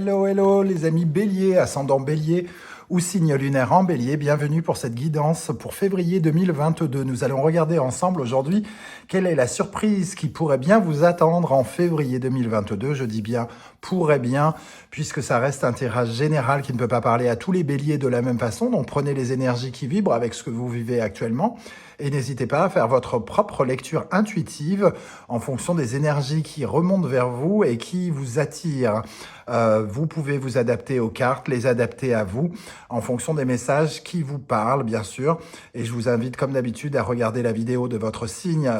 Hello les amis Bélier, ascendant Bélier ou signe lunaire en Bélier, bienvenue pour cette guidance pour février 2022. Nous allons regarder ensemble aujourd'hui quelle est la surprise qui pourrait bien vous attendre en février 2022. Je dis bien pourrait bien, puisque ça reste un tirage général qui ne peut pas parler à tous les béliers de la même façon. Donc prenez les énergies qui vibrent avec ce que vous vivez actuellement et n'hésitez pas à faire votre propre lecture intuitive en fonction des énergies qui remontent vers vous et qui vous attirent. Vous pouvez vous adapter aux cartes, les adapter à vous en fonction des messages qui vous parlent, bien sûr. Et je vous invite, comme d'habitude, à regarder la vidéo de votre signe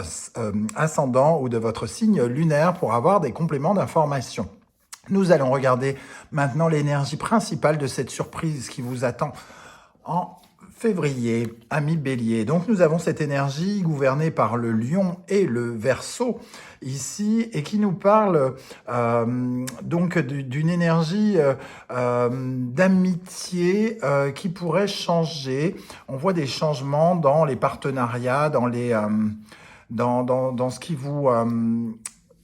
ascendant ou de votre signe lunaire pour avoir des compléments d'information. Nous allons regarder maintenant l'énergie principale de cette surprise qui vous attend en février, amis Bélier. Donc nous avons cette énergie gouvernée par le Lion et le Verseau ici et qui nous parle donc d'une énergie d'amitié qui pourrait changer. On voit des changements dans les partenariats, dans les dans ce qui vous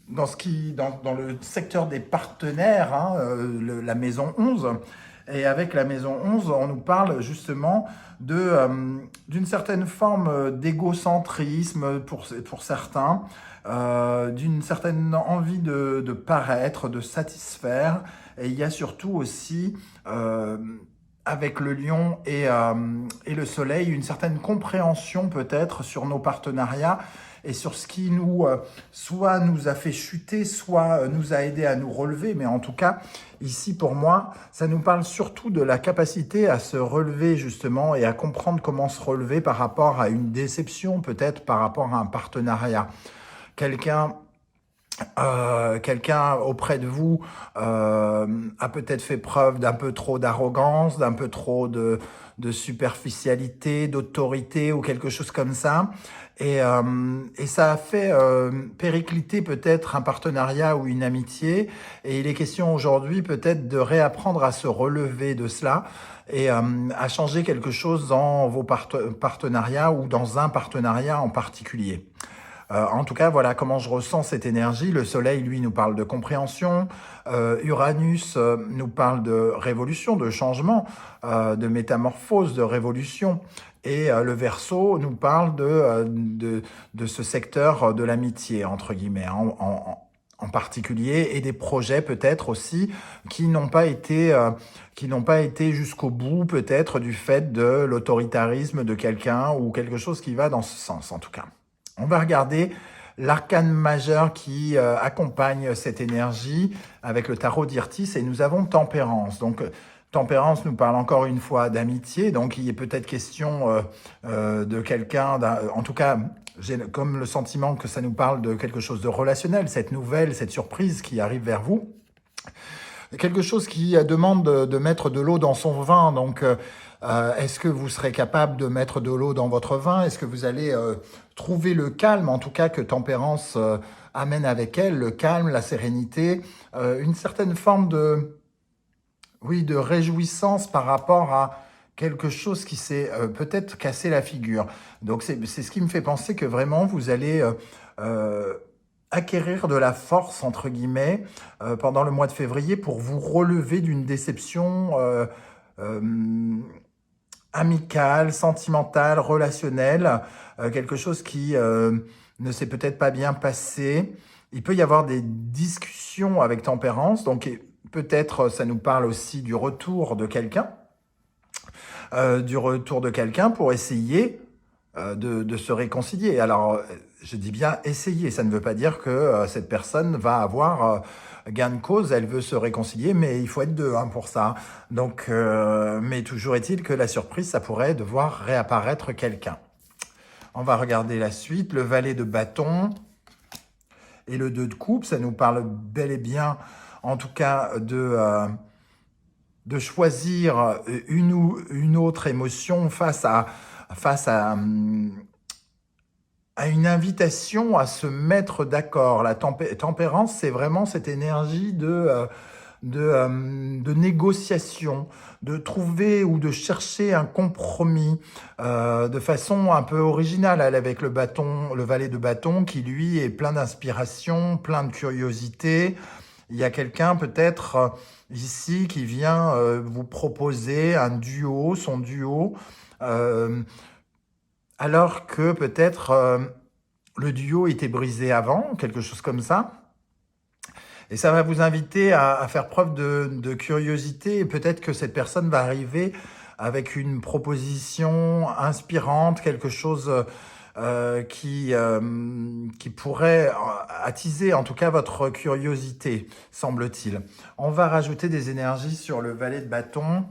dans le secteur des partenaires, hein, la maison 11. Et avec la maison 11, on nous parle justement d'une certaine forme d'égocentrisme pour certains, d'une certaine envie de paraître, de satisfaire. Et il y a surtout aussi, avec le lion et le soleil, une certaine compréhension peut-être sur nos partenariats et sur ce qui soit nous a fait chuter, soit nous a aidé à nous relever. Mais en tout cas, ici pour moi, ça nous parle surtout de la capacité à se relever justement et à comprendre comment se relever par rapport à une déception, peut-être par rapport à un partenariat. Quelqu'un auprès de vous a peut-être fait preuve d'un peu trop d'arrogance, d'un peu trop de superficialité, d'autorité ou quelque chose comme ça. Et ça a fait péricliter peut-être un partenariat ou une amitié. Et il est question aujourd'hui peut-être de réapprendre à se relever de cela et à changer quelque chose dans vos partenariats ou dans un partenariat en particulier. En tout cas, voilà comment je ressens cette énergie. Le soleil, lui, nous parle de compréhension. Uranus nous parle de révolution, de changement, de métamorphose, de révolution. Et le Verseau nous parle de ce secteur de l'amitié, entre guillemets, en particulier, et des projets peut-être aussi qui n'ont pas été jusqu'au bout, peut-être du fait de l'autoritarisme de quelqu'un ou quelque chose qui va dans ce sens, en tout cas. On va regarder l'arcane majeur qui accompagne cette énergie avec le tarot d'Irtis et nous avons Tempérance. Donc, Tempérance nous parle encore une fois d'amitié, donc il est peut-être question de quelqu'un, en tout cas, j'ai comme le sentiment que ça nous parle de quelque chose de relationnel, cette nouvelle, cette surprise qui arrive vers vous. Quelque chose qui demande de mettre de l'eau dans son vin, donc est-ce que vous serez capable de mettre de l'eau dans votre vin? Est-ce que vous allez trouver le calme, en tout cas que Tempérance amène avec elle, le calme, la sérénité, une certaine forme de réjouissance par rapport à quelque chose qui s'est peut-être cassé la figure. Donc c'est ce qui me fait penser que vraiment vous allez acquérir de la force, entre guillemets, pendant le mois de février pour vous relever d'une déception amicale, sentimentale, relationnelle, quelque chose qui ne s'est peut-être pas bien passé. Il peut y avoir des discussions avec Tempérance, donc peut-être ça nous parle aussi du retour de quelqu'un, pour essayer de se réconcilier. Alors, je dis bien essayer, ça ne veut pas dire que cette personne va avoir gain de cause, elle veut se réconcilier, mais il faut être deux pour ça. Donc, mais toujours est-il que la surprise, ça pourrait devoir réapparaître quelqu'un. On va regarder la suite, le valet de bâton et le 2 de coupe, ça nous parle bel et bien, en tout cas, de choisir une ou une autre émotion face à une invitation à se mettre d'accord. La tempérance, c'est vraiment cette énergie de négociation, de trouver ou de chercher un compromis de façon un peu originale. Elle, avec le valet de bâton qui, lui, est plein d'inspiration, plein de curiosité, Il y a quelqu'un peut-être ici qui vient vous proposer un duo, son duo, euh, alors que peut-être le duo était brisé avant, quelque chose comme ça. Et ça va vous inviter à faire preuve de curiosité et peut-être que cette personne va arriver avec une proposition inspirante, quelque chose qui pourrait attiser en tout cas votre curiosité, semble-t-il. On va rajouter des énergies sur le valet de bâton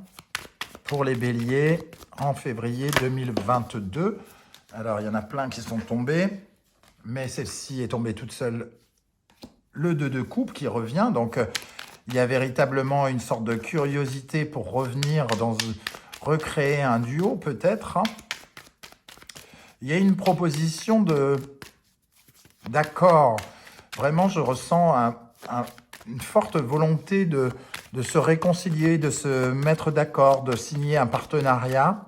pour les béliers en février 2022. Alors, il y en a plein qui sont tombés, mais celle-ci est tombée toute seule. Le 2 de coupe qui revient, donc il y a véritablement une sorte de curiosité pour revenir recréer un duo peut-être. Il y a une proposition d'accord. Vraiment, je ressens une forte volonté de se réconcilier, de se mettre d'accord, de signer un partenariat.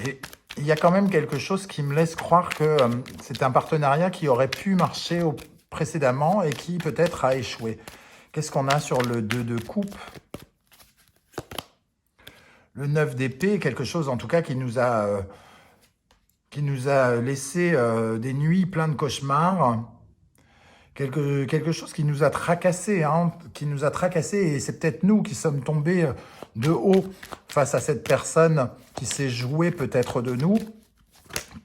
Et il y a quand même quelque chose qui me laisse croire que c'est un partenariat qui aurait pu marcher précédemment et qui peut-être a échoué. Qu'est-ce qu'on a sur le 2 de coupe? Le 9 d'épée, quelque chose en tout cas qui nous a laissé des nuits pleines de cauchemars. Quelque chose qui nous a tracassé, et c'est peut-être nous qui sommes tombés de haut face à cette personne qui s'est jouée peut-être de nous.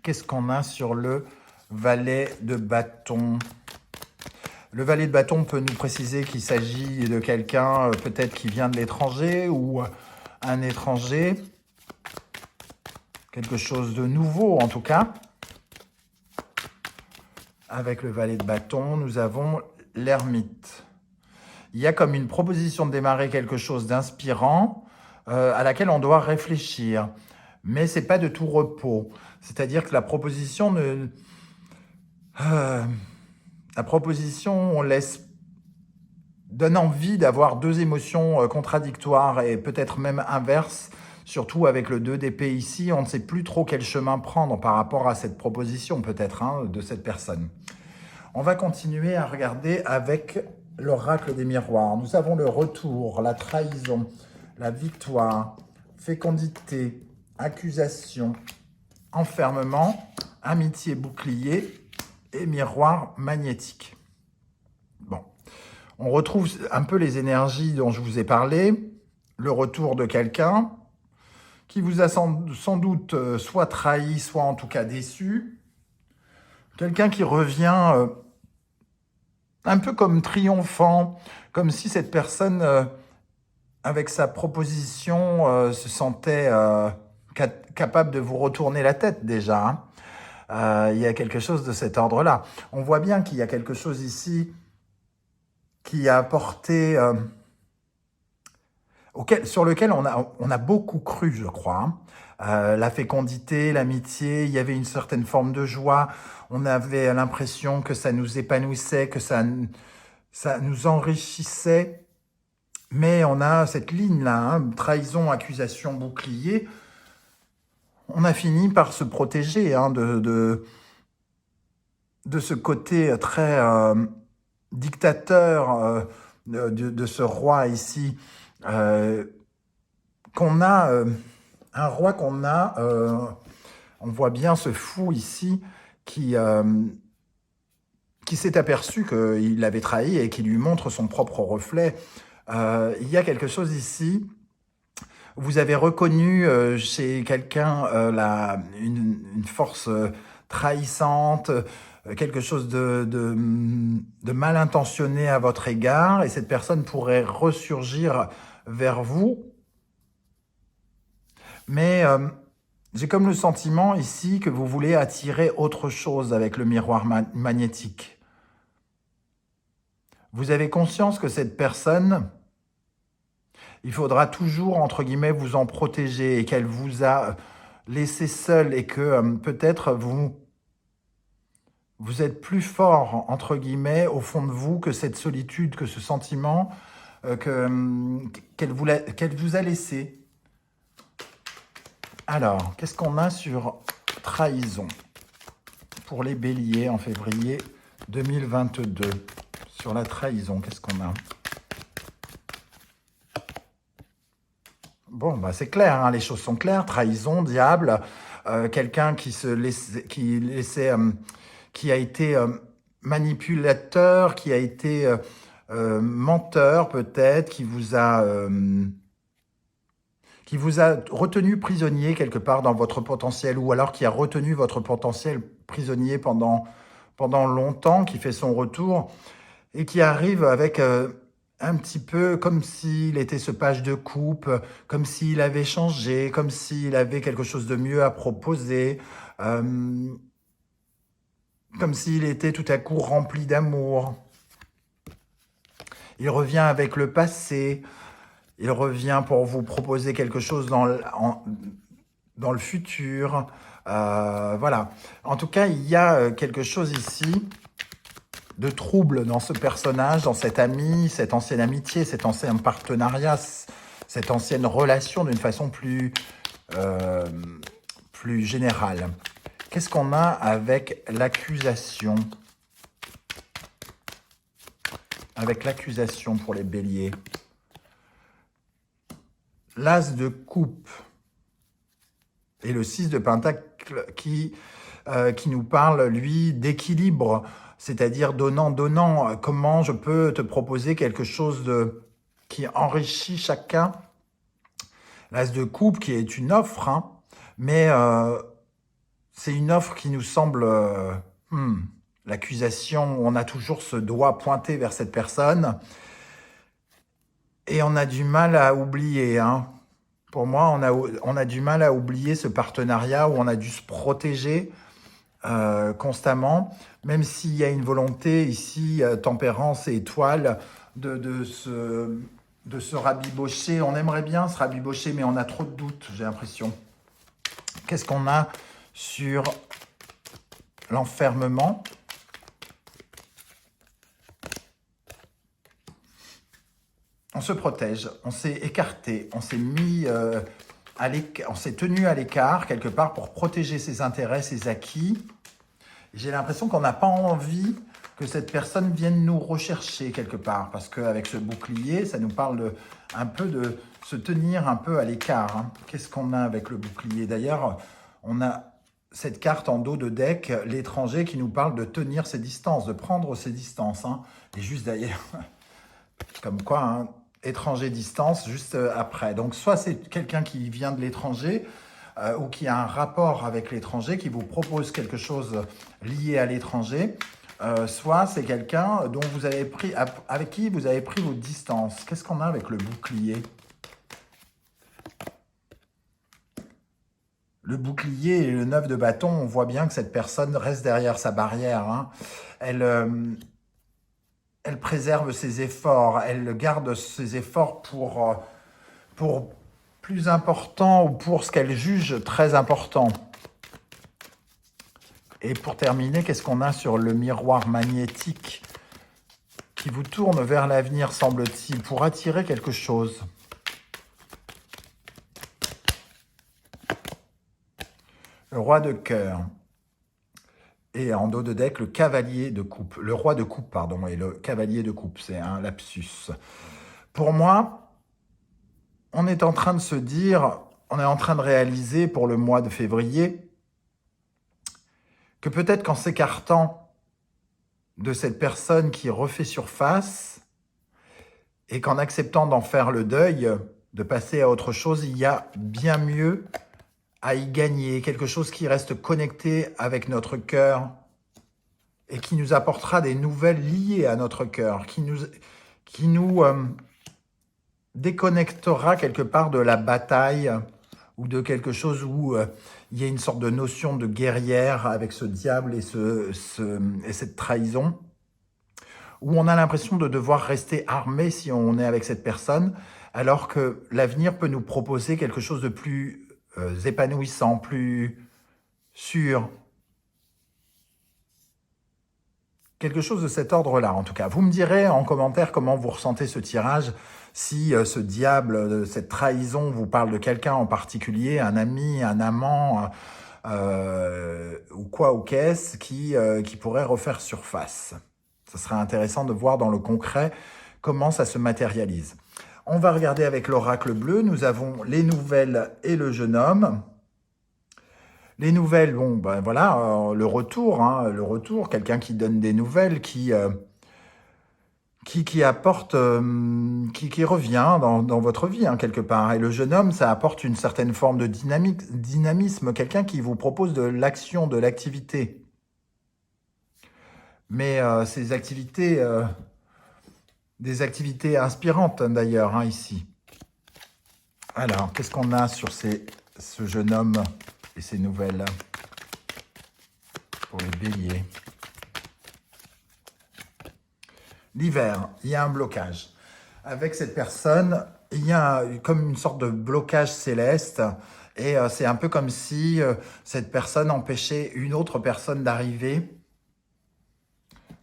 Qu'est-ce qu'on a sur le valet de bâton? Le valet de bâton peut nous préciser qu'il s'agit de quelqu'un peut-être qui vient de l'étranger ou un étranger. Quelque chose de nouveau en tout cas. Avec le valet de bâton, nous avons l'ermite. Il y a comme une proposition de démarrer quelque chose d'inspirant à laquelle on doit réfléchir. Mais ce n'est pas de tout repos. C'est-à-dire que la proposition donne envie d'avoir deux émotions contradictoires et peut-être même inverses. Surtout avec le 2 d'épée ici, on ne sait plus trop quel chemin prendre par rapport à cette proposition peut-être de cette personne. On va continuer à regarder avec l'oracle des miroirs. Nous avons le retour, la trahison, la victoire, fécondité, accusation, enfermement, amitié bouclier et miroir magnétique. Bon, on retrouve un peu les énergies dont je vous ai parlé, le retour de quelqu'un qui vous a sans doute soit trahi, soit en tout cas déçu. Quelqu'un qui revient un peu comme triomphant, comme si cette personne, avec sa proposition, se sentait capable de vous retourner la tête déjà. Il y a quelque chose de cet ordre-là. On voit bien qu'il y a quelque chose ici qui a apporté... sur lequel on a beaucoup cru, je crois. La fécondité, l'amitié, il y avait une certaine forme de joie. On avait l'impression que ça nous épanouissait, que ça nous enrichissait. Mais on a cette ligne-là, trahison, accusation, bouclier. On a fini par se protéger de ce côté très dictateur de ce roi ici. Qu'on a, un roi qu'on a, on voit bien ce fou ici qui s'est aperçu qu'il l'avait trahi et qui lui montre son propre reflet. Il y a quelque chose ici, vous avez reconnu chez quelqu'un une force trahissante, quelque chose de mal intentionné à votre égard, et cette personne pourrait ressurgir vers vous. Mais j'ai comme le sentiment ici que vous voulez attirer autre chose avec le miroir magnétique. Vous avez conscience que cette personne, il faudra toujours, entre guillemets, vous en protéger et qu'elle vous a laissé seul et que peut-être vous êtes plus fort, entre guillemets, au fond de vous que cette solitude, que ce sentiment qu'elle vous a laissé. Alors, qu'est-ce qu'on a sur trahison pour les béliers en février 2022? Sur la trahison, qu'est-ce qu'on a? Bon, bah c'est clair, hein, les choses sont claires. Trahison, diable, quelqu'un qui a été manipulateur, qui a été menteur peut-être, qui vous a retenu prisonnier quelque part dans votre potentiel, ou alors qui a retenu votre potentiel prisonnier pendant longtemps, qui fait son retour, et qui arrive avec un petit peu comme s'il était ce page de coupe, comme s'il avait changé, comme s'il avait quelque chose de mieux à proposer, euh, comme s'il était tout à coup rempli d'amour. Il revient avec le passé, il revient pour vous proposer quelque chose dans le futur. Voilà. En tout cas, il y a quelque chose ici de trouble dans ce personnage, dans cet ami, cette ancienne amitié, cet ancien partenariat, cette ancienne relation d'une façon plus générale. Qu'est-ce qu'on a avec l'accusation? Avec l'accusation pour les béliers. L'as de coupe et le 6 de pentacle qui nous parle, lui, d'équilibre, c'est-à-dire donnant. Comment je peux te proposer quelque chose qui enrichit chacun. L'as de coupe qui est une offre, hein, mais c'est une offre qui nous semble... l'accusation, on a toujours ce doigt pointé vers cette personne et on a du mal à oublier. Hein. Pour moi, on a du mal à oublier ce partenariat où on a dû se protéger constamment, même s'il y a une volonté ici, tempérance et étoile, de se rabibocher. On aimerait bien se rabibocher, mais on a trop de doutes, j'ai l'impression. Qu'est-ce qu'on a sur l'enfermement? On se protège, on s'est écarté, on s'est mis on s'est tenu à l'écart quelque part pour protéger ses intérêts, ses acquis. J'ai l'impression qu'on n'a pas envie que cette personne vienne nous rechercher quelque part, parce qu'avec ce bouclier, ça nous parle un peu de se tenir un peu à l'écart. Hein. Qu'est-ce qu'on a avec le bouclier? D'ailleurs, on a cette carte en dos de deck, l'étranger, qui nous parle de tenir ses distances, de prendre ses distances. Hein. Et juste d'ailleurs, comme quoi, hein, étranger distance, juste après. Donc, soit c'est quelqu'un qui vient de l'étranger ou qui a un rapport avec l'étranger, qui vous propose quelque chose lié à l'étranger, soit c'est quelqu'un avec qui vous avez pris vos distances. Qu'est-ce qu'on a avec le bouclier? Le bouclier et le 9 de bâton, on voit bien que cette personne reste derrière sa barrière. Hein. Elle préserve ses efforts, elle garde ses efforts pour plus important ou pour ce qu'elle juge très important. Et pour terminer, qu'est-ce qu'on a sur le miroir magnétique qui vous tourne vers l'avenir, semble-t-il, pour attirer quelque chose? Le roi de cœur. Et en dos de deck, le cavalier de coupe. Le roi de coupe, pardon, et le cavalier de coupe. C'est un lapsus. Pour moi, on est en train de se dire, on est en train de réaliser pour le mois de février, que peut-être qu'en s'écartant de cette personne qui refait surface, et qu'en acceptant d'en faire le deuil, de passer à autre chose, il y a bien mieux à y gagner, quelque chose qui reste connecté avec notre cœur et qui nous apportera des nouvelles liées à notre cœur, qui nous déconnectera quelque part de la bataille ou de quelque chose où il y a une sorte de notion de guerrière avec ce diable et cette trahison, où on a l'impression de devoir rester armé si on est avec cette personne, alors que l'avenir peut nous proposer quelque chose de plus épanouissant, plus sûr. Quelque chose de cet ordre-là, en tout cas. Vous me direz en commentaire comment vous ressentez ce tirage, si ce diable, cette trahison vous parle de quelqu'un en particulier, un ami, un amant, ou quoi ou qu'est-ce, qui pourrait refaire surface. Ce serait intéressant de voir dans le concret comment ça se matérialise. On va regarder avec l'oracle bleu. Nous avons les nouvelles et le jeune homme. Les nouvelles, bon, ben voilà, le retour, hein, quelqu'un qui donne des nouvelles, qui apporte, qui revient dans votre vie, hein, quelque part. Et le jeune homme, ça apporte une certaine forme de dynamisme, quelqu'un qui vous propose de l'action, de l'activité. Mais ces activités, des activités inspirantes d'ailleurs, hein, ici. Alors, qu'est-ce qu'on a sur ce jeune homme et ses nouvelles pour les béliers? L'hiver, il y a un blocage. Avec cette personne, il y a comme une sorte de blocage céleste. Et c'est un peu comme si cette personne empêchait une autre personne d'arriver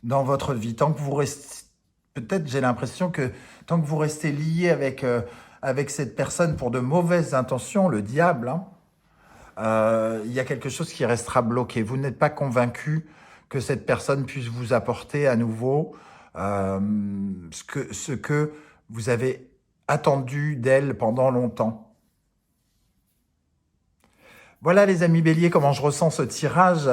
dans votre vie. Tant que vous restez, peut-être j'ai l'impression que tant que vous restez lié avec cette personne pour de mauvaises intentions, le diable, hein, il y a quelque chose qui restera bloqué. Vous n'êtes pas convaincu que cette personne puisse vous apporter à nouveau ce que vous avez attendu d'elle pendant longtemps. Voilà les amis béliers, comment je ressens ce tirage.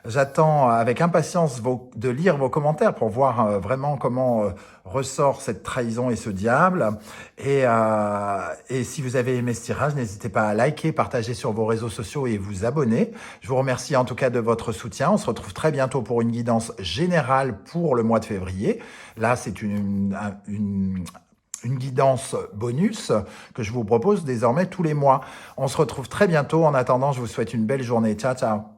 J'attends avec impatience de lire vos commentaires pour voir vraiment comment ressort cette trahison et ce diable. Et si vous avez aimé ce tirage, n'hésitez pas à liker, partager sur vos réseaux sociaux et vous abonner. Je vous remercie en tout cas de votre soutien. On se retrouve très bientôt pour une guidance générale pour le mois de février. Là, c'est une guidance bonus que je vous propose désormais tous les mois. On se retrouve très bientôt. En attendant, je vous souhaite une belle journée. Ciao, ciao.